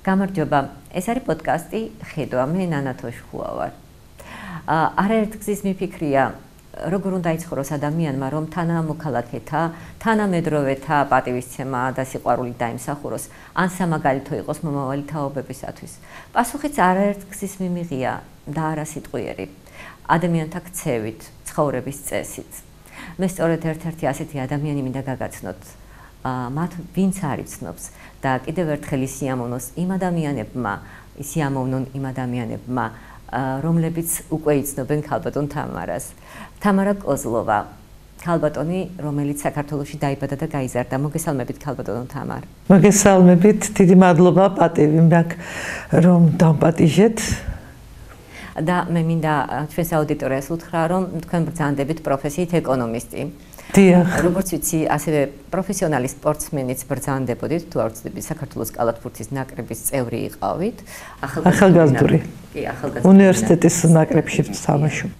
გამარჯობა. ეს არის პოდკასტი ხედვა მე ნანა თოშხუა ვარ. არაერთ გზის მიფიქრია, როგორ უნდა იცხოვროს ადამიანმა, რომ თანამოქალაქეთა, თანამედროვეთა პატივისცემა და სიყვარული დაიმსახუროს, ან სამაგალითო იყოს მომავალი თაობებისათვის. პასუხიც არაერთ გზის მიმიღია და არა სიტყვიერი. ადამიანთა ქცევით, ცხოვრების წესით. მე სწორედ ერთ-ერთი ასეთი ადამიანი მინდა გაგაცნოთ. მათ ვინც არ იცნობს და კიდევ ერთხელ ისიამოვნოს იმ ადამიანებმა, ისიამოვნონ იმ ადამიანებმა, რომლებიც უკვე იცნობენ ქალბატონ თამარას. თამარა კოზლოვა, ქალბატონი, რომელიც საქართველოში დაიბადა და გაიზარდა. მოგესალმებით ქალბატონო თამარ. მოგესალმებით, დიდი მადლობა პატივი მაქვს, რომ დამპატიჟეთ. და მე მინდა ჩვენს აუდიტორიას უთხრა, რომ თქვენ ბრძანდებით პროფესიით ეკონომისტი. დიახ. როგორც ვიცი, ასევე პროფესიონალი სპორტსმენიც ბრძანდებოდით, თუ არ ვცდები, საქართველოს კალათბურთის ნაკრების წევრი იყავით. ახალგაზრდული. კი, ახალგაზრდული. უნივერსიტეტის ნაკრებში ვთამაშობ.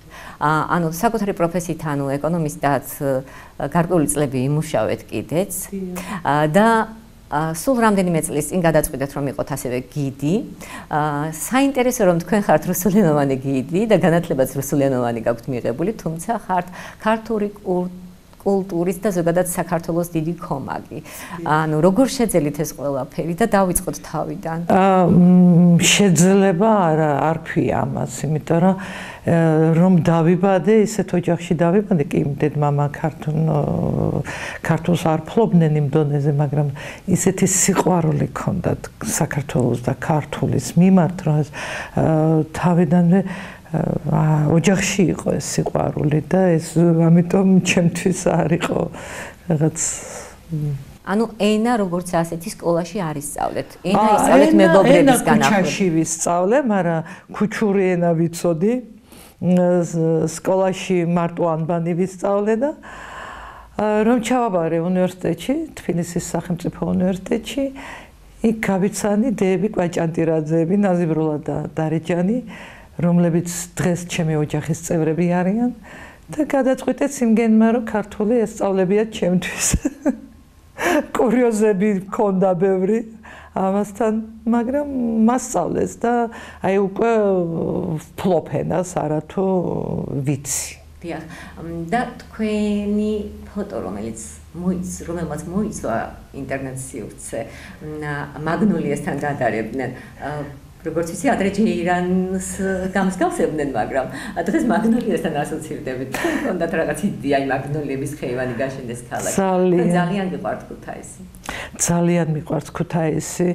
ანუ საკუთარი პროფესიით, ანუ ეკონომისტად გარკვეული წლები იმუშავეთ კიდეც. და სულ რამდენიმე წლის წინ გადაწყვიტეთ, რომ იყოთ ასევე გიდი. საინტერესო რომ თქვენ ხართ რუსულენოვანი გიდი და განათლებაც რუსულენოვანი გაქვთ მიღებული, თუმცა ხართ ქართული კულტურის და ზოგადად საქართველოს დიდი კომაგი. ანუ როგორ შეძელით ეს ყველაფერი და დავიწყოთ თავიდან? შეიძლება არ ქვია ამას, იმიტომ რომ დავიბადე, ისეთ ოჯახში დავიბადე, კი დედმამა ქართულს არ ფლობდნენ იმ დონეზე, მაგრამ ისეთი სიყვარული ჰქონდათ საქართველოს და ქართულის მიმართ, რომ თავიდანვე ოჯახში იყო ეს სიყვარული და ეს ამიტომ ჩემთვის არ იყო რაღაც ანუ ენა როგორც ასეთი სკოლაში არ ისწავლეთ. ენა ისწავლეთ მეგობრების განახლებით. ენა ქუჩაში ვისწავლე, მაგრამ ქუჩური ენა ვიცოდი. სკოლაში მარტო ანბანი ვისწავლე და რომ ჩავაბარე უნივერსიტეტში, თბილისის სახელმწიფო უნივერსიტეტში, იქ გავიცანი დეები, კვაჭანტირაძეები, ნაზიბრულა და დარეჯანი, რომლებიც დღეს ჩემი ოჯახის წევრები არიან და გადაწყვიტეთ იმგენმა, რომ ქართული ესწავლებიათ ჩემთვის. კურიოზები მქონდა ბევრი ამასთან, მაგრამ მასწავლეს და აი უკვე ფლოფენას არათუ ვიცი. დიახ. და თქვენი ფოტო, რომელმაც მოიცვა ინტერნეტ სივრცე, მაგნოლიასთან გადარებდნენ. როგორც ვიცი, ადრე ჯეირანს გამსგავსებდნენ, მაგრამ დღეს მაგნოლიასთან ასოცირდებით. თქვენ გქონდათ რაღაც იდეა იმ მაგნოლიების ხეივანი გაშენდეს ქალაქში. ძალიან გიყვართ ქუთაისი. ძალიან მიყვარს ქუთაისი.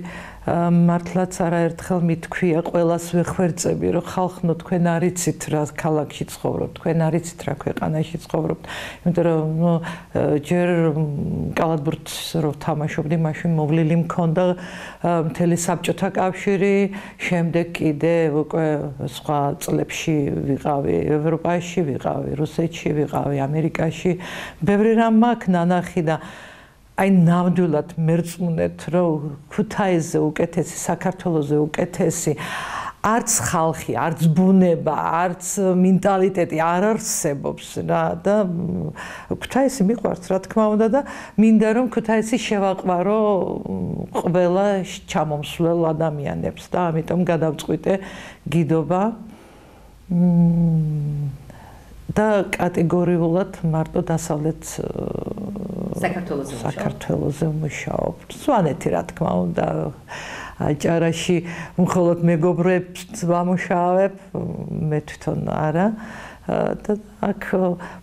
მართლაც არაერთხელ მithქვია ყველას ვეხვერწები, რომ ხალხნო თქვენ არ იცით რა ქალაქში ცხოვრობთ, თქვენ არ იცით რა ქვეყანაში ცხოვრობთ. იმიტომ რომ ჯერ კალათბურთს რო ვთამაშობდი, მაშინ მოვლილი მქონდა მთელი საბჭოთა კავშირი, შემდეგ კიდე უკვე სხვა წლებში ვიყავი ევროპაში, ვიყავი რუსეთში, ვიყავი ამერიკაში. ბევრი რამ მაქვს ნანახი და აი ნამდვილად მერწმუნეთ, რომ ქუთაისზე უკეთესი, საქართველოზე უკეთესი არც ხალხი, არც ბუნება, არც მენტალიტეტი არ არსებობს რა და ქუთაისი მიყვარს რა თქმა უნდა და მინდა რომ ქუთაისი შევაყვარო ყველა ჩამომსვლელ ადამიანებს და ამიტომ გადავწყვიტე გიდობა და კატეგორიულად მარტო დასავლეთ საქართველოზე ვმუშაობ. სვანეთი რა თქმა უნდა აჭარაში მხოლოდ მეგობრებს ვამუშავებ, მე თვითონ არა. და აქ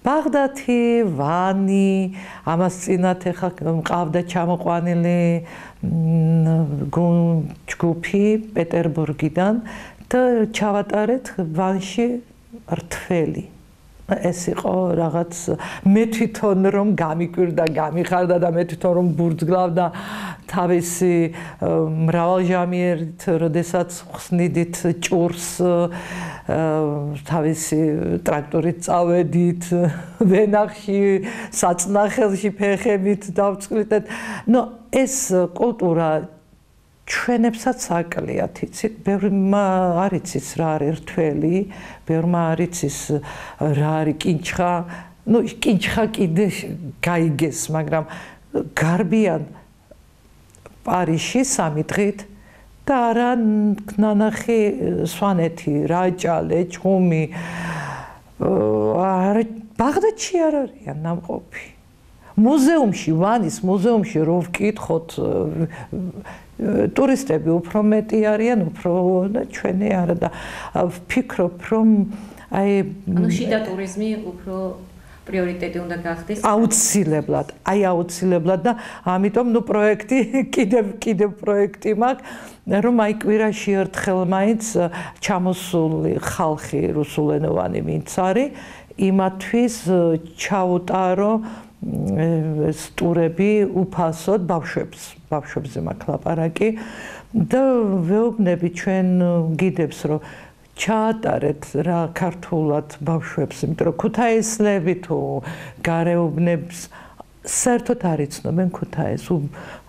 ბაღდათი, ვანი, ამას წინათ ეხლა მყავდა ჩამოყვანილი ჯგუფი პეტერბურგიდან და ჩავატარეთ ვანში რთველი. ეს იყო რაღაც მე თვითონ რომ გამიკვირდა, გამიხარდა და მე თვითონ რომ ბურძგლავდა თავისი მრავალჟამიერით, როდესაც ხსნიდით ჭურს, თავისი ტრაქტორით წავედით, ვენახში, საწნახელში ფეხებით დავწყვიტეთ. ნუ ეს კულტურა ჩვენებსაც აკლიათ, იცით, ბევრმა არ იცის რა არის რთველი, ბევრმა არ იცის რა არის კინჩხა, ну კინჩხა კიდე გაიგეს, მაგრამ გარბიან პარიზში 3 დღით და არა ნანახი სვანეთი, რაჭალე, ჭუმი ბაღდადში არ არიან ნამყოფი. მუზეუმში, ვანის მუზეუმში რო ვკითხოთ ტურისტები უფრო მეტი არიან, უფრო ჩვენი არა და ვფიქრობ, რომ ანუ შიდა ტურიზმი უფრო პრიორიტეტი უნდა გახდეს აუცილებლად და ამიტომ პროექტი კიდევ პროექტი მაქვს რომ კვირაში ერთხელ მაინც ჩამოსული ხალხი რუსულენოვანი ვინც არის იმათვის ჩაუტარო ტურები უფასოდ ბავშვებზე მაქვს ლაპარაკი და ვეუბნები ჩვენ გიდებს რომ ჩაატარეთ რა ქართულად ბავშვებს, იმიტომ რომ ქუთაისლები თუ გარეუბნებს საერთოდ არ იცნობენ ქუთაისს.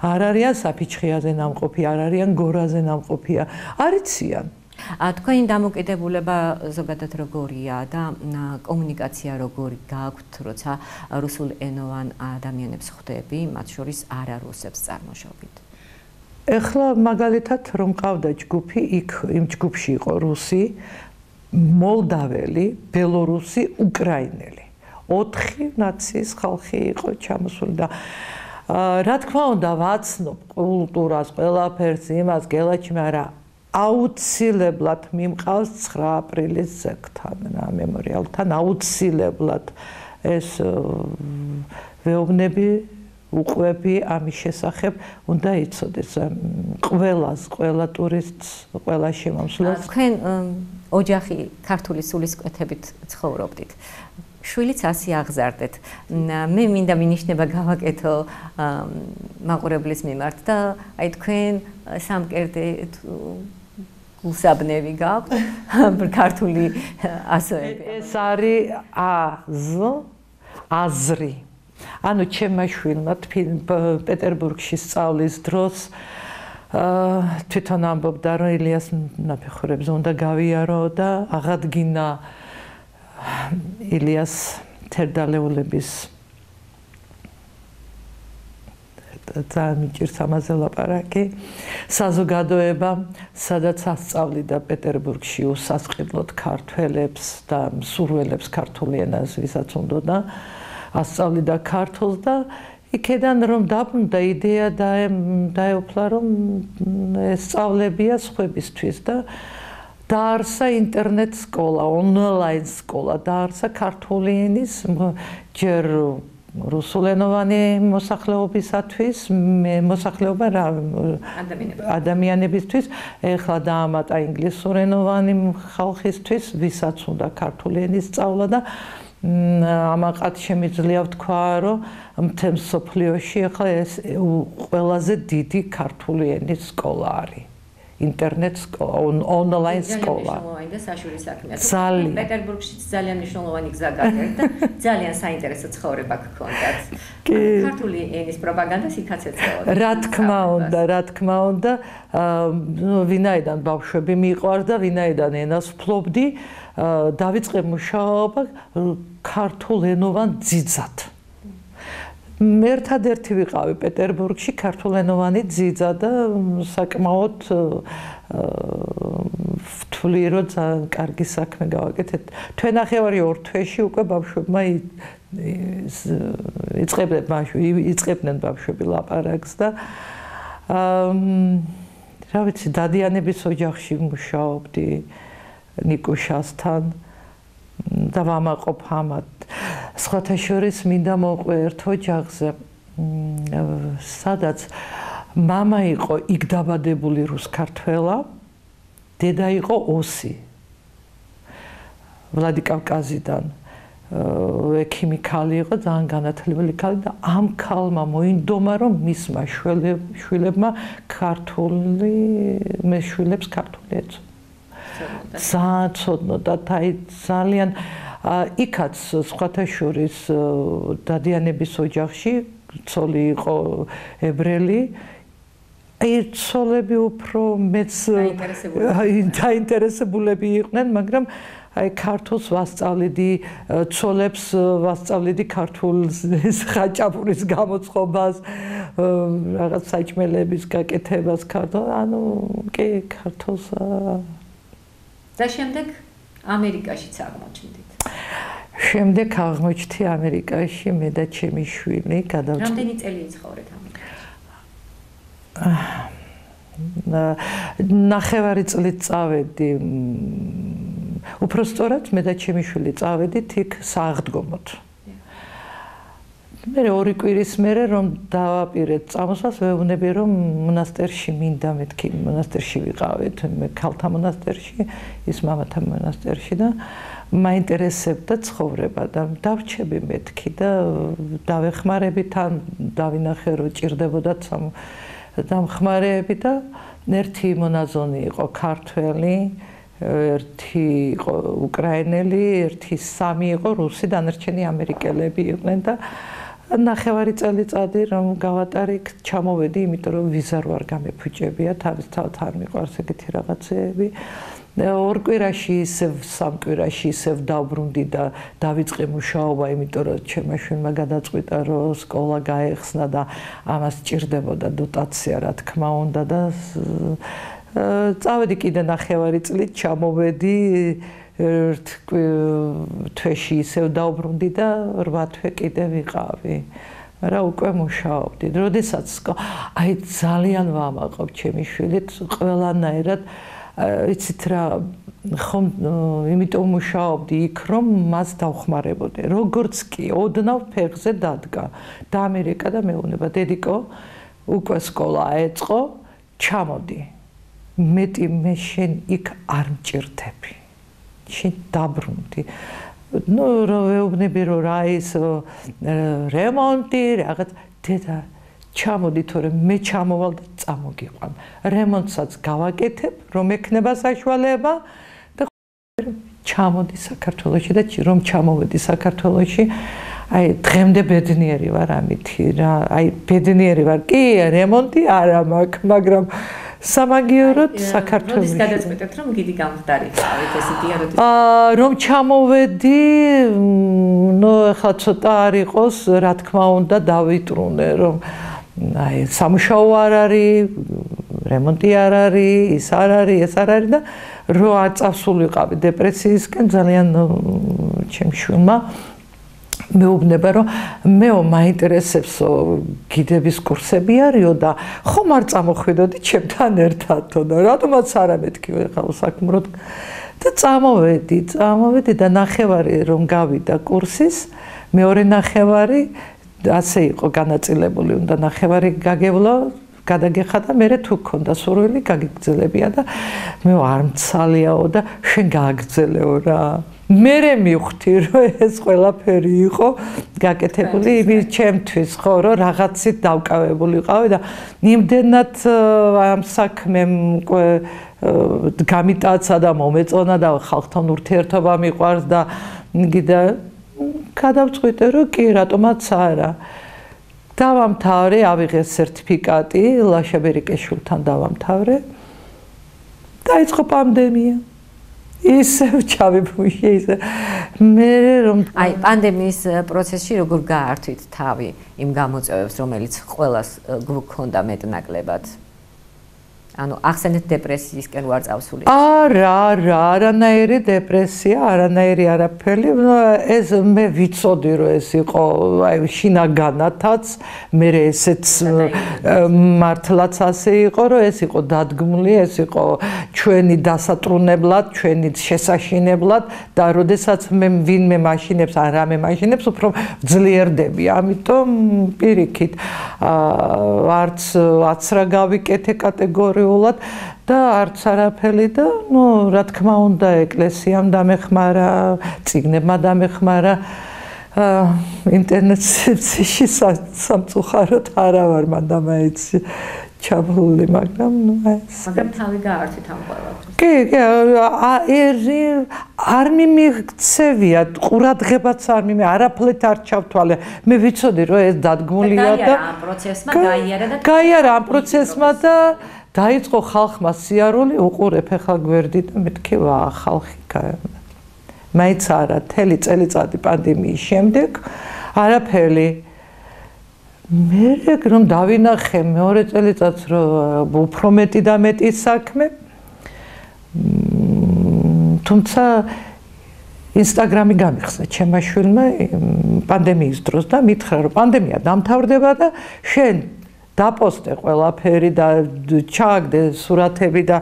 არ არიან საფიჩხიაზე ნამყოფი, არ არიან გორაზე ნამყოფია, არ იციან. თქვენი დამოკიდებულება ზოგადად როგორია და კომუნიკაცია როგორი გაქვთ, როცა რუსულენოვან ადამიანებს ხვდები, მათ შორის არარუსებს წარმოშობით? ეხლა მაგალითად რომ ყავდა ჯგუფი, იმ ჯგუფში იყო რუსი, მოლდაველი, ბელორუსი, უკრაინელი. 4 ნაციის ხალხი იყო ჩამოსული და რა თქმა უნდა ვაცნობ კულტურას, ყველაფერს, იმას გელაჩი, მაგრამ აუცილებლად მიმყავს 9 აპრილის ზეგთან, რა მემორიალთან აუცილებლად ეს ვეუბნები უყვები ამის შესახებ უნდა იცოდეს ყველა ტურისტს, ყველა შემომსვლელს. თქვენ ოჯახი ქართული სულისკვეთებით ცხოვრობდით. შვილიც ასე აღზარდეთ. მე მინდა მინიშნება გავაკეთო მაყურებლის მიმართ და აი თქვენ სამკერდე გულსაბნევი გაქვთ ქართული ასოები. ეს არის აზრი. ანუ ჩემმა შვილმა პეტერბურგში სწავლის დროს თვითონ ამბობდა რომ ილიას ნაფეხურებზე უნდა გავიარო და აღადგინა ილიას თერდალეულების ძალიან მიჭირს ამაზე ლაპარაკი საზოგადოება სადაც ასწავლიდა პეტერბურგში უსასყიდლოდ ქართველებს და მსურველებს ქართული ენას ვისაც უნდოდა ასწავლიდა ქართულს და იქედან რომ დაბრუნდა იდეა დაეუფლა რომ სწავლებია სხვებისთვის და დაარსა ინტერნეტ სკოლა, ონლაინ სკოლა, დაარსა ქართული ენის ჯერ რუსულენოვანი მოსახლეობისათვის, მოსახლეობა რა ადამიანებისთვის, ეხლა დაამატა ინგლისურენოვანი ხალხისთვის, ვისაც უნდა ქართული ენის სწავლა და ამაყად შემიძლია ვთქვა, რომ მთელ მსოფლიოში ახლა ეს ყველაზე დიდი ქართული ენის სკოლა არის. ინტერნეტ სკოლა, ონლაინ სკოლა. მნიშვნელოვანი და საშუალო საქმეა. პეტერბურგშიც ძალიან მნიშვნელოვანი გზა გადაერთ და ძალიან საინტერესო ცხოვრება გქონდათ. ქართული ენის პროპაგანდას იქაც ეწეოდა. რა თქმა უნდა, ვინაიდან ბავშვები მიყვარდა, ვინაიდან ენას ვფლობდი, დავიწყე მუშაობა ქართულ ენოვან ძიძად. მე ერთადერთი ვიყავი პეტერბურგში ქართულენოვანი ძიძა და საკმაოდ ვთვლი რომ ძალიან კარგი საქმე გავაკეთეთ. თვენახევარი 2 თვეში უკვე ბავშვებმა იწყებდნენ ბავშვები ლაპარაკს და რა ვიცი დადიანების ოჯახში მუშაობდი ნიკუშასთან და ვამაყობ ამათ. სხვათა შორის მინდა მოვყვე ერთ ოჯახზე, სადაც მამა იყო იქ დაბადებული რუსკართველა, დედა იყო ოსი ვლადიკავკაზიდან. ექიმი ქალი იყო, ძალიან განათლებული ქალი და ამ ქალმა მოინდომა, რომ მისმა შვილებმა შვილებს ქართული ეცო. ძალიან ცოდნოდა და ძალიან იქაც სხვათა შორის დადიანების ოჯახში ცოლი იყო ებრელი აი ცოლები უფრო მეც დაინტერესებულები იყვნენ, მაგრამ აი ქართულს ვასწავლიდი, ცოლებს ვასწავლიდი ქართულის ხაჭაპურის გამოწყობას, რაღაც საჭმელების გაკეთებას ქართულ, ანუ კი ქართულს და შემდეგ ამერიკაშიც აღმოჩნდით. შემდეგ აღმოჩნდი ამერიკაში მე და ჩემი შვილი გადავწყვიტე. რამდენი წელი იცხოვრეთ ამერიკაში? ნახევარი წლით წავედი. უпростоრად მე და ჩემი შვილი წავედით იქ სააღდგომოდ. მე 2 კვირის მერე რომ დავაპირეთ წამოსვლას, ვეუბნები რომ მონასტერში მინდა მეთქი, მონასტერში ვიყავით, მე ქალთა მონასტერში, ის მამათა მონასტერში და მაინტერესებდა ცხოვრება და დავრჩები მეთქი და დავეხმარები თან, დავინახე რომ ჭირდებოდათ დამხმარეები და ერთი მონაზონი იყო ქართველი, ერთი იყო უკრაინელი, ერთი 3 იყო რუსი, დანარჩენი ამერიკელები იყვნენ და ნახევარი წელიწადი რომ გავატარე, ჩამოვედი, იმიტომ რომ ვიზა არ გამეფუჭებია, თავისთავად არ მიყვარს ეგეთი რაღაცეები. 2 კვირაში ისევ 3 კვირაში ისევ დავბრუნდი და დავიწყე მუშაობა, იმიტომ რომ ჩემმა შვილმა გადაწყვიტა რომ სკოლა გაეხსნა და ამას ჭირდებოდა დოტაცია, რა თქმა უნდა და წავედი კიდე ნახევარი წლით, ჩამოვედი 1 თვეში ისევ დავბრუნდი და 8 თვე კიდე ვიყავი. მაგრამ უკვე მუშაობდი. როდესაც აი ძალიან ვამაყობ ჩემი შვილით ყველანაირად იცით რა ხომ იმიტომ მუშაობდი იქ რომ მას დავხმარებოდი. როგორც კი ოდნავ ფეხზე დადგა და ამერიკა და მეუნება დედიკო უკვე სკოლა აეწყო, ჩამოდი. მეტი მე შენ იქ არ მჭირდები. შენ დაბრუნდი. ნუ ვეუბნები რომ რა ის რემონტი რაღაც დედა ჩამოდი თორემ მე ჩამოვალ და წამოგიყვან. რემონტსაც გავაკეთებ, რომ ექნება საშუალება და ჩამოდი საქართველოში და რომ ჩამოვედი საქართველოში, აი დღემდე ბედნიერი ვარ ამითი რა. აი ბედნიერი ვარ. კი, რემონტი არა მაქვს, მაგრამ სამაგიეროდ საქართველოში. როდის გადაწყვეტეთ რომ გიდი გამხდარიყავით ეს იდეა როდის? რომ ჩამოვედი, ნუ ახლა ცოტა არ იყოს, რა თქმა უნდა დავიტრუნე, რომ აი სამუშაო არ არის, რემონტი არ არის, ის არ არის, ეს არ არის და რო არ წავსულიყავი დეპრესიისკენ ძალიან ჩემს შვილმა მეუბნება რომ მეო მაინტერესებსო გიდების კურსები არისო და ხომ არ წამოხვიდოდი ჩემთან ერთადო და რატომაც არა მეთქი ახლა საქმროდ და წამოვედი და ნახევარი რომ გავიდა კურსის, მეორე ნახევარი ასე იყო განაწილებული, უნდა ნახევარი გაგევლა, გადაგეხადა, მერე თუ გქონდა სურვილი, გაგიგრძელებია და მე არ მცალიაო და შენ გააგრძელეო რა. მერე მივხვდი რომ ეს ყველაფერი იყო გაკეთებული იმის ჩემთვის, ხო, რომ რაღაცით დავკავებულიყავი და იმდენად ამ საქმემ გამიტაცა და მომეწონა და ხალხთან ურთიერთობა მიყვარს და გიდა გადავწყვიტე რომ კი, რატომაც არა. დავამთავრე, ავიღე სერტიფიკატი, ლაშა ბერიკეშვილთან დავამთავრე. დაიწყო პანდემია. ისევ ჩავიფუშე ისე. მე რომ აი პანდემიის პროცესში როგორ გაართვით თავი იმ გამოწვევებს, რომელიც ყველას გვქონდა მეტნაკლებად? ანუ ახსენეთ დეპრესიისკენ ვარ წავსული. არანაირი დეპრესია, არანაირი არაფერი. ეს მე ვიცოდი რომ ეს იყო აი შინაგანათაც, მე ესეც მართლაც ასე იყო, რომ ეს იყო დადგმული, ეს იყო ჩვენი დასატრუნებლად, ჩვენი შესაშინებლად და როდესაც მე ვინმე მაშინებს, ან რამე მაშინებს, უფრო ძლიერდები. ამიტომ პირიქით არც რა გავიკეთე კატეგორია და არც არაფერი და ნუ რა თქმა უნდა ეკლესიამ დამეხმარა, წიგნებმა დამეხმარა, ინტერნეტში სამწუხაროდ არა ვარ მანდა მაიცი ჩაბლული, მაგრამ ნუ ეს. მაგრამ თავი გაართვით ამ ყველაფერს. კი, არ მიმიქცევია, ყურადღებაც არ არაფლეთ არ ჩავთვალე. მე ვიცოდი რომ ეს დადგმულია და გაიარა ამ პროცესმა და დაიწყო ხალხმა სიარული უყურებ ახლა გვერდი და მეთქი ვა ხალხი მაინც არა თელი წელიწადი პანდემიის შემდეგ არაფერი მე რომ დავინახე მეორე წელიწადს რომ უფრო მეტი და მეტი საქმე თუმცა ინსტაგრამი გამიხსნა ჩემმა შვილმა პანდემიის დროს და მითხრა რომ პანდემია დამთავრდება და შენ დაპოსტე ყველაფერი და ჩააგდე სურათები და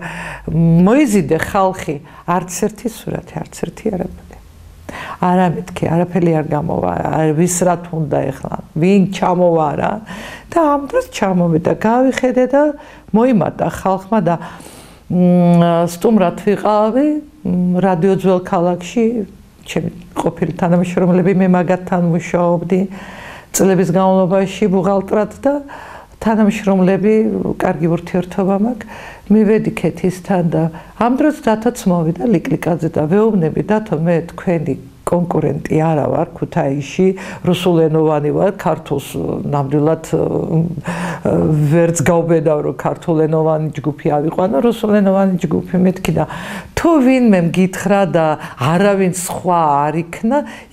მოიზიდე ხალხი არც ერთი სურათი არც ერთი არაფერი არა მეთქი არაფერი არ გამოვა ვის რა თუნდა ეხლა ვინ ჩამოვარა და ამ დროს ჩამოვიდა გავიხედე და მოიმატა ხალხმა და სტუმრად ვიყავი რადიო ძველ ქალაქში ჩემი ყოფილი თანამშრომლები მე მაგათთან მუშაობდი წლების განმავლობაში ბუღალტრად და თანამშრომლები კარგი ურთიერთობა მაქვს მივედი ქეთისთან და ამ დროს დათოც მოვიდა ლიკლიკაძე და ვეუბნები დათო მე თქვენი კონკურენტი არა ვარ ქუთაისში რუსულენოვანი ვარ ქართულს ნამდვილად ვერც გავბედავ რომ ქართულენოვანი ჯგუფი ავიყვანო რუსულენოვანი ჯგუფი მეთქი და თუ ვინმე მგითხრა და არავინ სხვა არ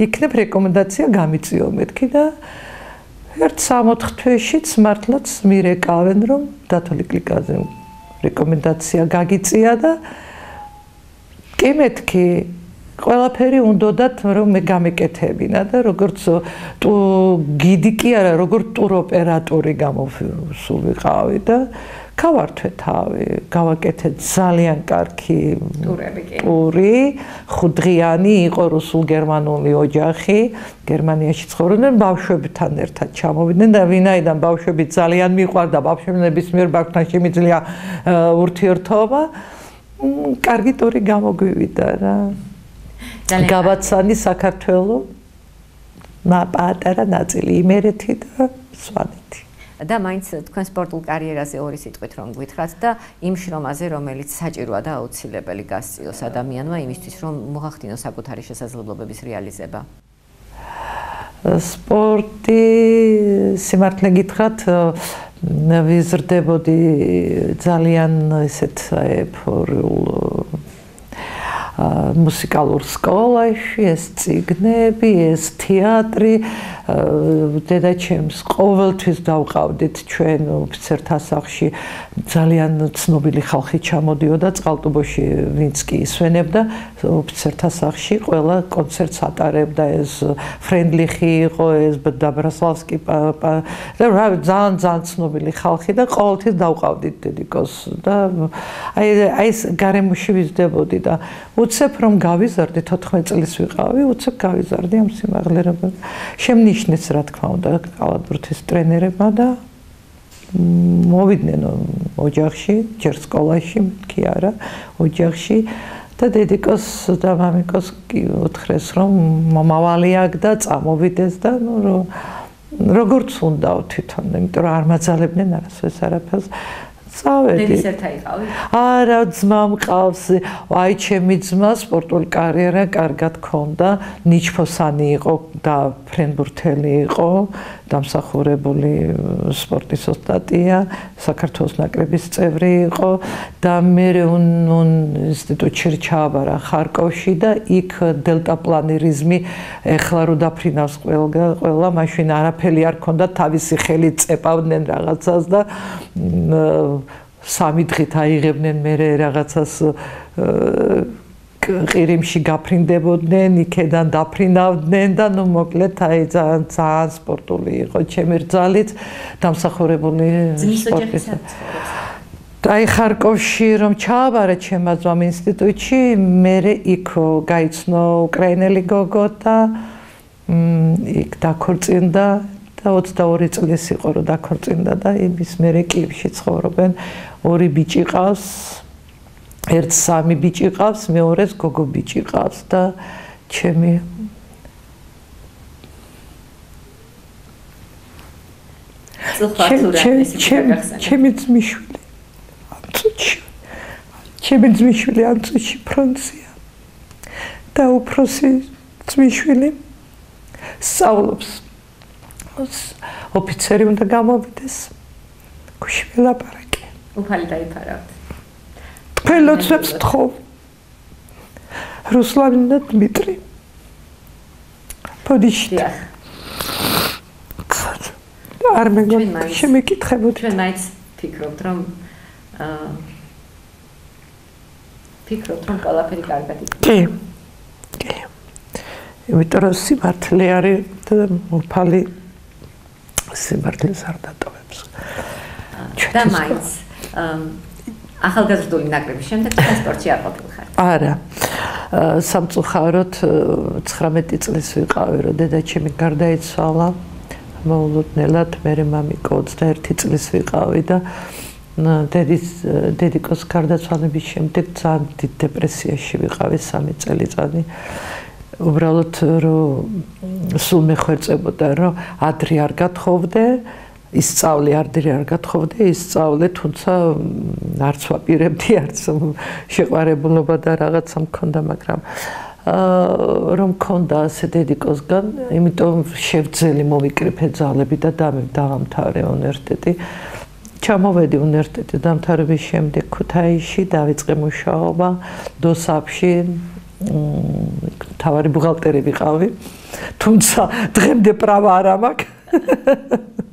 იქნებ რეკომენდაცია გამიწიო მეთქი და ერთ 3-4 თვეშიც მართლაც მირეკავენ რომ დათო ლიკლიკაძემ რეკომენდაცია გაგიწია და კი მეთქი ყველაფერი უნდათ რომ მე გამეკეთებინა და როგორც გიდი კი არა როგორც ტურ ოპერატორი გამოვიყავი და გავართვე თავი გავაკეთე ძალიან კარგი ტური ხუთდღიანი იყო რუსულ-გერმანული ოჯახი გერმანიაში ცხოვრობდნენ ბავშვებთან ერთად ჩამოვიდნენ და ვინაიდან ბავშვები ძალიან მიყვარდა ბავშვების მიერ ბავშვთან შემიძლია ურთიერთობა კარგი ტური გამოგვივიდა რა გავაცანი საქართველოს პატარა ნაწილი იმერეთი და სვანეთი და მაინც თქვენ სპორტულ კარიერაზე ორი სიტყვით რომ გვითხრათ და იმ შრომაზე რომელიც საჭიროა და აუცილებელი გასწიოს ადამიანმა იმისთვის რომ მოახდინოს საკუთარი შესაძლებლობების რეალიზება სპორტი სიმართლე გითხრათ ვიზრდებოდი ძალიან ესეთ ეფორიულ მუსიკალურ სკოლაში ეს წიგნები ეს თეატრი დედაჩემს ყოველთვის დავყავდით ჩვენ ოფიცერთა სახლში ძალიან ცნობილი ხალხი ჩამოდიოდა წყალტუბოში ვინც კი ისვენებდა ოფიცერთა სახლში ყველა კონცერტს ატარებდა ეს ფრენდლიხი იყო ეს დაბრასლავსკი ძალიან ცნობილი ხალხი და ყოველთვის დავყავდით დედიკოს და აი ეს გარემოში ვიზრდებოდი და უცებ რომ გავიზარდე 14 წლის ვიყავი, უცებ გავიზარდე ამ სიმაღლერებად. შემნიშნეს რა თქმა უნდა კალათბურთის ტრენერებმა და მოვიდნენ ოჯახში, ჯერ სკოლაში, მეთქი არა, ოჯახში და დედიკოს და მამიკოს უთხრეს რომ მომავალი აქვს და წამოვიდეს და ნუ როგორც უნდა თვითონ, იმიტომ რომ არ მაძალებდნენ არაფერს. წავედი. დედის ერთა იყავი? არა, ძმა მყავს. აი, ჩემი ძმა სპორტული კარიერა კარგად ჰქონდა. ნიჩფოსანი იყო და ფრენბურთელი იყო, დამსახურებული სპორტის ოსტატია, საქართველოს ნაკრების წევრი იყო და მე ინსტიტუტში ჩააბარა ხარკოვში და იქ დელტაპლანერიზმი ეხლა რო დაფრინავს ყველა, მაშინ არაფერი არ ქონდა, თავისი ხელით წეპავდნენ რაღაცას და სამი დღით აიღებდნენ მე რაღაცას ყირიმში გაფრინდებოდნენ, იქედან დაფრინავდნენ და ნუ მოკლედ აი ძალიან სპორტული იყო ჩემი რძალით დამსახურებული სპორტის. აი ხარკოვში რომ ჩააბარა ჩემმა ძმამ ინსტიტუტში, მე იქ გაიცნო უკრაინელი გოგო და იქ დაქორწინდა და 22 წლის იყო რომ დაქორწინდა და იმის მერე კიევში ცხოვრობენ, ორი ბიჭი ყავს. ერთ სამი ბიჭი ყავს, მეორეს გოგო ბიჭი ყავს და ჩემი ჩემი ძმიშვილი ამ წუთში ჩემი ძმიშვილი ამ წუთში ფრონტზეა და უფროსი ძმისშვილი სწავლობს. ოფიცერი უნდა გამოვიდეს. გუში ველაპარაკე. უფალი დაიფარავთ. თქვენ ლოცვებს თხოვ. რუსლანი და დმიტრი. პოდიშტი. არ მეგონა შემეკითხებოდი. ჩვენ მაინც ფიქრობთ რომ ყველაფერი კარგად იქნება. კი. კი. იმიტომ რომ სიმართლე არის და უფალი სიმართლეს არ დატოვებს. და მაინც ახალგაზრდული ნაკრების შემდეგ სპორტში არ ყოფილიყარ. არა. სამწუხაროდ 19 წლის ვიყავი, რომ დედაჩემი გარდაიცვალა. მოულოდნელად მე მამიკო 21 წლის ვიყავი და დედიკოს გარდაცვალების შემდეგ ძალიან დიდ დეპრესიაში ვიყავი 3 წელიწადი. უბრალოდ რომ სულ მეხვერწებოდა რომ ადრე არ გათხოვდე, ისწავლე ადრე არ გათხოვდე, ისწავლე, თუმცა არც ვაპირებდი, არც შეყვარებულობა და რაღაცა მქონდა, მაგრამ რომ მქონდა ასე დედიკოსგან, იმიტომ შევძელი მოვიკრიფე ძალები და დავამთავრე უნივერსიტეტი. ჩამოვედი უნივერსიტეტის დამთავრების შემდეგ ქუთაისში, დავიწყე მუშაობა დოსაფში, თავარი ბუღალტერი ვიყავი, თუმცა დღემდე პრავა არ მაქვს.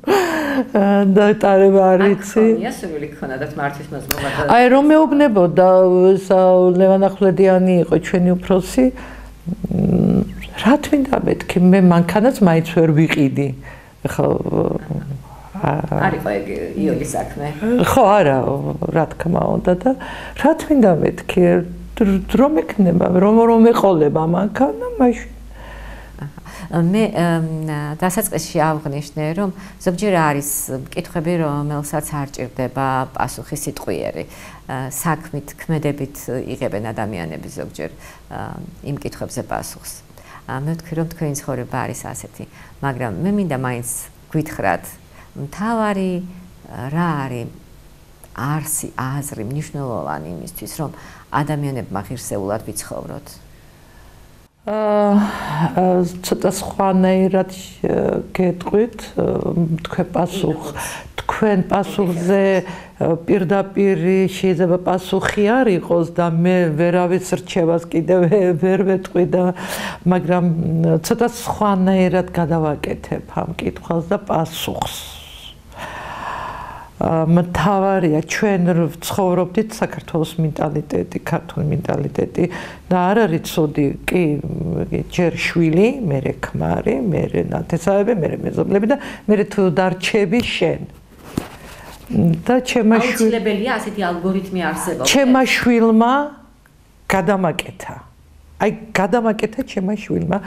და ტარება არ ვიცი. აქ სული გქონდათ მართვის მოზმობა. აი რომ მეუბნებოდა ლევან ახვლედიანი იყო ჩვენი უფროსი. რა თქმა მეთქი მე მანქანაც მაინც ვერ ვიყიდი. ხო არ იყო ეგ იოლის საქმე. ხო არა, რა თქმა უნდა და რა თქმა მეთქი რომ ეკნება, რომ ეყოლება მანქანა მაშინ მე დასაწყისში ავღნიშნე რომ ზოგჯერ არის კითხვები რომელსაც არ ჭირდება პასუხი სიტყვიერი საქმით ქმედებით იღებენ ადამიანები ზოგჯერ იმ კითხვებზე პასუხს მე ვთქვი რომ თქვენი ცხოვრება არის ასეთი მაგრამ მე მინდა მაინც გვითხრათ მთავარი რა არის არსი აზრი მნიშვნელოვანი იმისთვის რომ ადამიანებმა ღირსეულად ვიცხოვროთ ცოტა სხვანაირად გეტყვით თქვენ პასუხზე პირდაპირ შეიძლება პასუხი არ იყოს და მე ვერავის რჩევას კიდევ ვერ ვეტყვი და მაგრამ ცოტა სხვანაირად გადავაკეთებ ამ კითხვას და პასუხს მთავარია ჩვენ ცხოვრობდით საქართველოს მენტალიტეტი, ქართული მენტალიტეტი და არ არის ცუდი, კი, ჯერ შვილი, მერე ქმარი, მერე ნათესავები, მერე მეზობლები და მერე თუ დარჩები შენ. და აუცილებელია ასეთი ალგორითმი არსებობს. ჩემმა შვილმა გადამაკეთა. აი გადამაკეთა ჩემმა შვილმა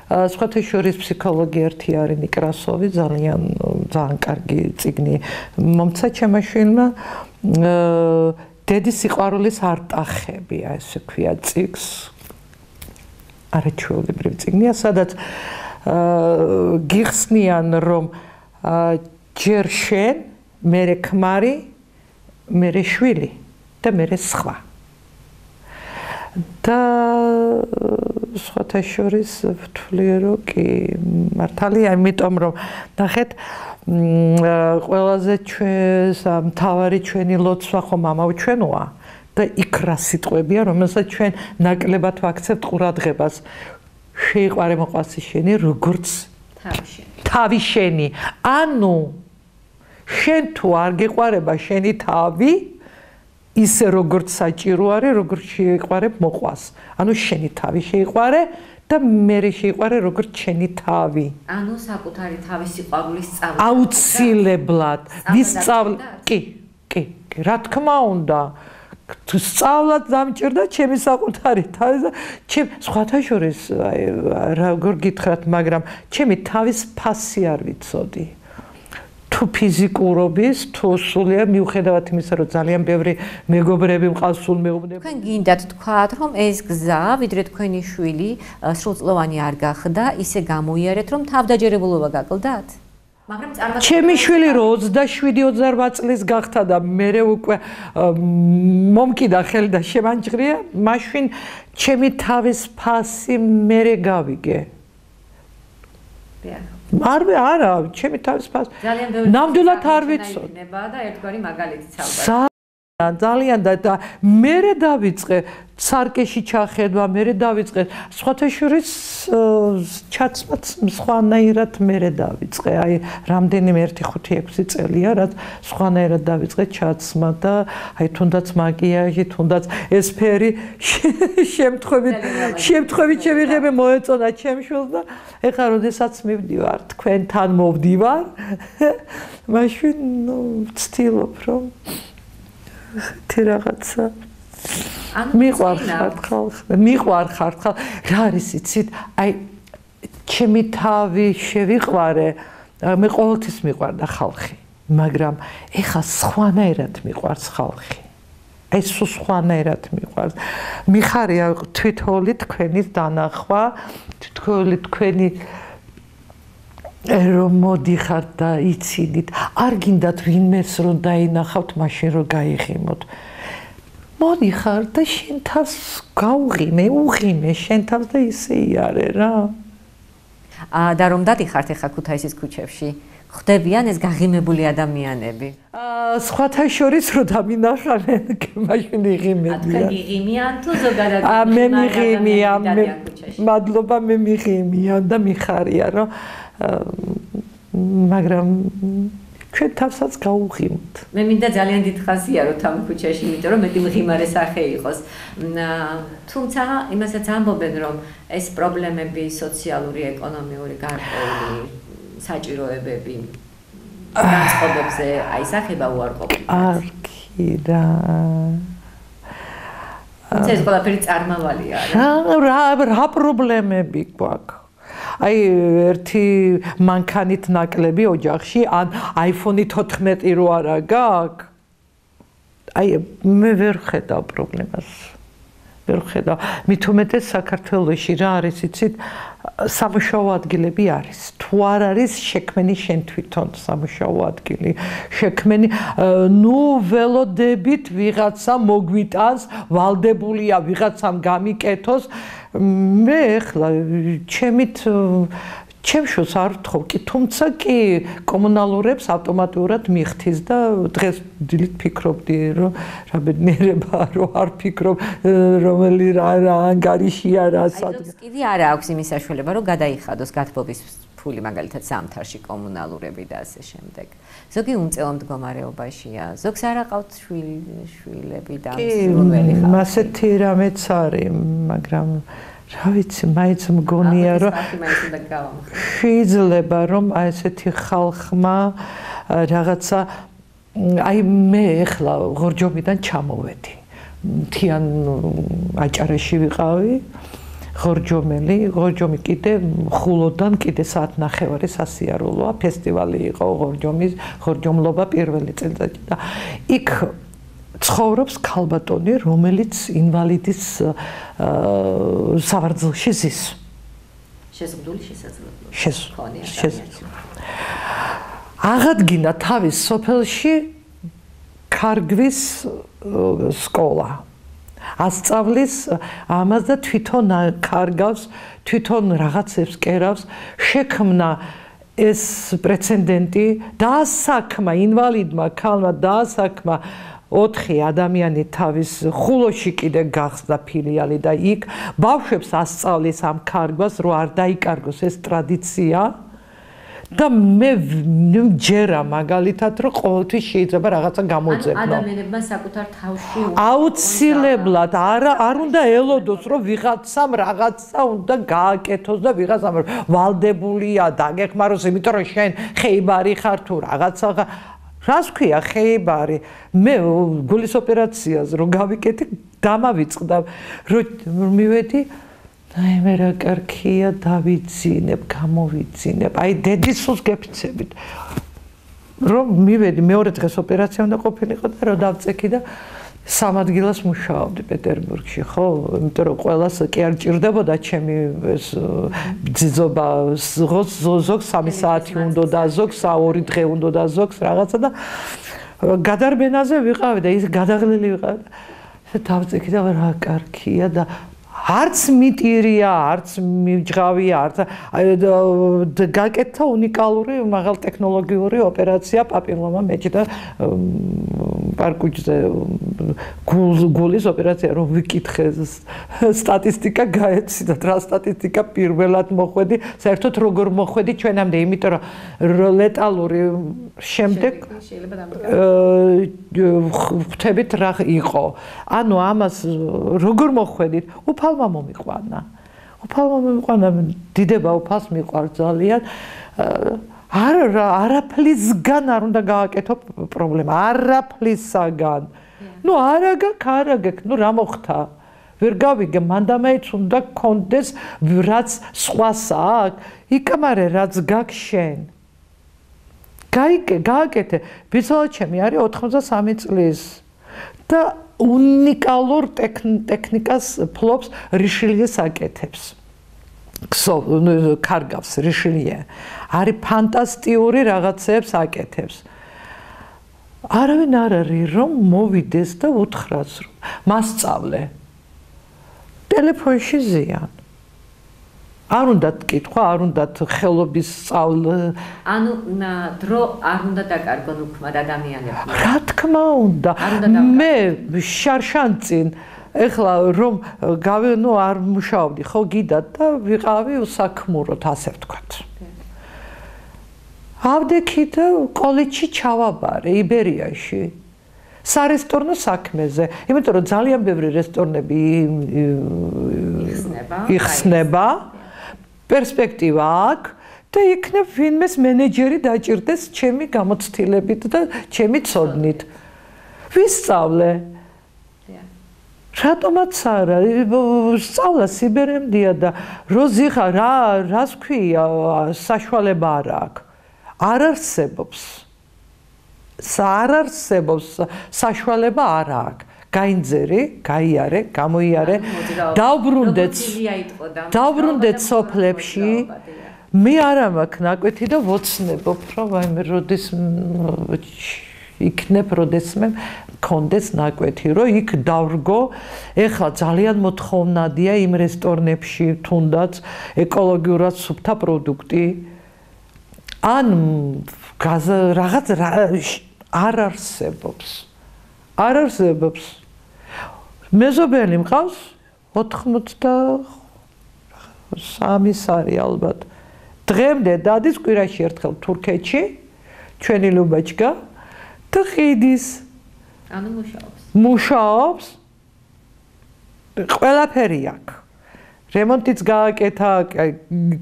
სხვათა შორის ფსიქოლოგი ერთი არის ნიკრასოვი ძალიან კარგი წიგნი მომცა ჩემმა შვილმა დედის სიყვარულის არტახები აი ესე ქვია წიგს არაჩვეულებრივი წიგნია სადაც გიხსნიან რომ ჯერ შენ მერე ქმარი მერე შვილი და მერე სხვა და სხვათა შორის ვთვლი რომ კი მართალია იმიტომ რომ ნახეთ ყველაზე მთავარი ჩვენი ლოცვა ხომ ამავ ჩვენოა და იქ რა სიტყვებია რომელსაც ჩვენ ნაკლებად ვაქცევთ ყურადღებას შეიყვარე მოყვასი შენი როგორც თავი შენი ანუ შენ თუ არ გეყვარება შენი თავი ისე როგორც საჭირო არის, როგორც შეიყვარებ მოყვას. ანუ შენი თავი შეიყვარე და მე შეიყვარე როგორც შენი თავი. ანუ საკუთარი თავის სიყვარულის სწავლა. აუცილებლად. ვისწავლ კი, რა თქმა უნდა. თუ სწავლად დამჭირდა ჩემი საკუთარი თავი და სხვათა შორის როგორ გითხრათ, მაგრამ ჩემი თავის ფასი არ ვიცოდი. თუ ფიზიკურობის, თუ სულიერ მიუხედავად იმისა, რომ ძალიან ბევრი მეგობრები მყავს სულ მეუბნები. თქვენ გინდათ თქვათ, რომ ეს გზა, ვიდრე თქვენი შვილი სრულწლოვანი არ გახდა, ისე გამოიარეთ, რომ თავდაჯერებულობა გაკლდათ? მაგრამ ჩემი შვილი რო 27-28 წლის გახდა და მე უკვე მომკიდა ხელი და შემანჭრია, მაშინ ჩემი თავის ფასი მე გავიგე. არა, ჩემი თავის ფასი. ნამდვილად არ ვიცოდი. და ერთგვარი მაგალითიც ალბათ. ძალიან და მე დავიწყე სარკეში ჩახედვა, მე დავიწყე სხვათა შორის ჩაცმაც სხვანაირად მე დავიწყე. აი რამდენიმე 1-5-6 წელია, რაც სხვანაირად დავიწყე ჩაცმა და აი თუნდაც მაკიაჟი, თუნდაც ეს ფერი შემთხვევით შევიღებე მოეწონა ჩემ შვილს და ეხლა როდესაც მივდივარ თქვენთან მოვდივარ, მაშინ ვცდილობ რომ თი რაღაცა მიყვარხართ ხალხი რა არის იცით აი ჩემი თავი შევიყვარე მე ყოველთვის მიყვარდა ხალხი მაგრამ ეხა სხვანაირად მიყვარს ხალხი აი სულ სხვანაირად მიყვარს მიხარია თვითონი თქვენის დანახვა თქვენი რომ მოდიხართ და იცინით, არ გინდათ ვინმეს რომ დაინახავთ, მაშინ რომ გაიღიმოთ. მოდიხარ და შენ თავს გაუღიმე, უღიმე შენ თავს და ისე იარე რა. და რომ დადიხართ ახლა ქუთაისის ქუჩებში, ხდებიან ეს გაღიმებული ადამიანები? სხვათა შორის რომ დამინახავენ, მაშინ იღიმებიან. თქვენ იღიმიან თუ ზოგადად? მე მიღიმიან, მადლობა მე მიღიმიან და მიხარია რომ მაგრამ ჩვენ თავსაც გაუღიმოთ. მე მინდა ძალიან დიდხაზია რომ ამ ქუჩაში, იმიტომ რომ მეტი მღიმარე სახე იყოს. თუმცა იმასაც ამბობენ რომ ეს პრობლემები სოციალური, ეკონომიური, გარკვეული საჭიროებები განწყობებზე აისახება უარყოფითად. არქი რა. ეს ყველაფერი წარმავალია რა პრობლემები გვაქვს? აი ერთი მანქანით ნაკლები ოჯახში ან iPhone 14 რო არა გაქვს აი მე ვერ ხედავ პრობლემას ვერ ხედავ მით უმეტეს საქართველოში რა არის იცით სამუშაო ადგილები არის თუ არ არის შექმენი შენ თვითონ სამუშაო ადგილი შექმენი ნუ ველოდებით ვიღაცა მოგვიტანს ვალდებულია ვიღაცამ გამიკეთოს მე ახლა ჩემშოს არ ვთხოვ კი თუმცა კი კომუნალურებს ავტომატურად მიხთის და დღეს დილით ფიქრობდი რომ რა ბედნიერება რომ არ ფიქრობ რომელი რა ანგარიშია რა სადღაც კიდე არა აქვს იმის საშუალება რომ გადაიხადოს გათბობის ფული მაგალითად სამთარში კომუნალურები და ასე შემდეგ ზოგი უმწეო მდგომარეობაშია ზოგს არ აყავთ შვილები და მსრუნველი ხალხი ასეთი რამეც არის მაგრამ რა ვიცი, მაინც მგონია რომ შეიძლება რომ აი ესეთი ხალხმა რაღაცა აი მე ახლა ღორჯომიდან ჩამოვედი. მთიან აჭარეში ვიყავი. ღორჯომი კიდე ხულოდან კიდე საათნახევარი სასიარულოა, ფესტივალი იყო ღორჯომლობა პირველი წელიწადი და იქ ცხოვრობს ქალბატონი, რომელიც ინვალიდის სავარძელში ზის. შეზღუდული შესაძლებლობა. აღადგინა თავის სოფელში ქარგვის სკოლა. ასწავლის ამას და თვითონ ქარგავს, თვითონ რაღაცებს კერავს, შექმნა ეს პრეცედენტი, დაასაქმა ინვალიდმა ქალმა დაასაქმა 4 ადამიანი თავის ხულოში კიდე გახსდა ფილიალი და იქ ბავშვებს ასწავლის ამ ქარგვას რომ არ დაიკარგოს ეს ტრადიცია და მე მჯერა მაგალითად რომ ყოველთვის შეიძლება რაღაცა გამოძებნო ადამიანებმა საკუთარ თავში აუცილებლად არ უნდა ელოდოს რომ ვიღაცამ რაღაცა უნდა გააკეთოს და ვიღაცამ ვალდებულია დაგეხმაროს იმიტომ რომ შენ ხეიბარი ხარ თუ რაღაცა რას ქვია ხეიბარი მე გულის ოპერაციას რომ გავიკეთე დამავიწყდა რომ მივედი აი მე რა კარგია დავიძინებ გამოვიძინებ აი დედის სულს გეფიცებით რომ მივედი მეორე დღეს ოპერაცია უნდა ყოფილიყო და რომ დავწექი და სამადგილას მუშაობდი პეტერბურგში, ხო? იმიტომ რომ ყველას კი არ ჭირდებოდა ჩემი ეს ძიძობა, ზოგს 3 საათი უნდა და ზოგს 2 დღე უნდა და ზოგს რაღაცა და გადარბენაზე ვიყავი და ის გადაღლილი ვიყავი. დავწიქი და რა კარგია და არც მიტირია, არც მიჯღავია, არც გაკეთდა უნიკალური მაღალ ტექნოლოგიური ოპერაცია პაპილომა მეჭდა პარკუჯზე გულის ოპერაცია რომ ვიკითხე სტატისტიკა გაეცი და რა სტატისტიკა პირველად მოხვედი, საერთოდ როგორ მოხვედი ჩვენამდე, იმიტომ რომ ლეტალური შემდეგ ხვდებით რა იყო. ანუ ამას როგორ მოხვედით? უფალმა მომიყვანა. დიდება უფალს მიყვარს ძალიან. არაფლისგან არ უნდა გააკეთო პრობლემა, არაფლისაგან. ნუ არა გეკ, ნუ რა მოხდა? ვერ გავიგე, მანდამაიც უნდა გქონდეს რაც სხვას აქვს, იკამარე რაც გაქვს შენ. გააკეთე, ბიძოლა ჩემი არის 83 წლის და უნიკალურ ტექნიკას ფლობს რიშელიეს აკეთებს. კარგავს რიშელია. არის ფანტასტიკური რაღაცებს აკეთებს. არავინ არ არის რომ მოვიდეს და უთხრას რომ მასწავლე. ტელეფონში ზიან. არ უნდათ კითხვა, არ უნდათ ხელობის სწავლა. ანუ დრო არ უნდა დაკარგონ უქმად ადამიანებმა. რა თქმა უნდა. მე შარშანწინ ეხლა რომ არ მუშაობდი, ხო გიდათ და ვიყავი უსაქმუროდ, ასე ვთქვათ. ავდექი და კოლეჯში ჩავაბარე იბერიაში. სარესტორნო საქმეზე, იმიტომ რომ ძალიან ბევრი რესტორნები იხსნება. პერსპექტივა აქვს და იქნებ ვინმეს მენეჯერი დაჭირდეს ჩემი გამოცდილებით და ჩემი ცოდნით. ვისწავლე. რატომაც არა, სწავლა სიბერემდია და როზიხა რას ქვია, საშუალება არ აქვს. არ არსებობს საშუალება არ აქვს. გაინძერი, გაიარე, გამოიარე, დავბრუნდეთ სოფლებში. მე არა მაქვს ნაკვეთი და ვოცნებობ, რომ ვაიმე როდის იქნებ, როდესმე მქონდეს ნაკვეთი, რომ იქ დავრგო. ეხლა ძალიან მოთხოვნადია იმ რესტორნებში, თუნდაც ეკოლოგიურად სუფთა პროდუქტი. ან რაღაც არ არსებობს. არ არსებობს. მეზობელი მყავს 83 არის ალბათ. დღემდე დადის კვირაში ერთხელ თურქეთში, ჩვენი ლუბაჩკა და ყიდის. ანუ მუშაობს. ყველაფერი აქვს. რემონტიც გააკეთა,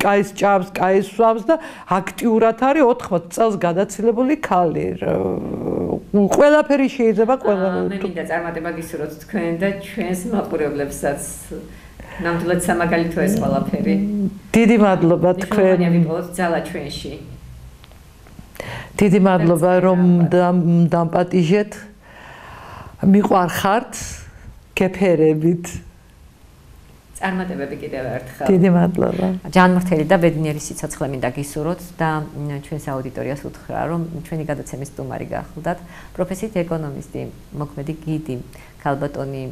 კაის ჭამს, კაის სვამს და აქტიურად არის 80 წელს გადაცილებული ქალი. ყველაფერი შეიძლება ყველა. მე მინდა წარმატება გისურვოთ თქვენ და ჩვენს მაყურებლებსაც. ნამდვილად სამაგალითო ეს ყველაფერი. დიდი მადლობა თქვენ. მივიღოთ ძალა ჩვენში. დიდი მადლობა რომ დამპატიჟეთ. მიყვარხართ გეფერებით. წარმატებები კიდევ ერთხელ. დიდი მადლობა. ჯანმრთელი და ბედნიერი სიცოცხლე მინდა გისურვოთ და ჩვენს აუდიტორიას უთხრა, რომ ჩვენი გადაცემის სტუმარი გახლდათ პროფესიით ეკონომისტი, მოქმედი გიდი, ქალბატონი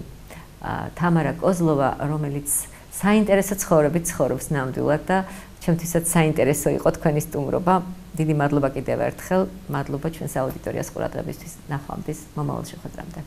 თამარა კოზლოვა, რომელიც საინტერესო ცხოვრებით ცხოვრობს ნამდვილად და ჩემთვისაც საინტერესო იყო თქვენი სტუმრობა. დიდი მადლობა კიდევ ერთხელ. მადლობა ჩვენს აუდიტორიას ყურადღებისთვის. ნახვამდის მომავალ შეხვედრამდე.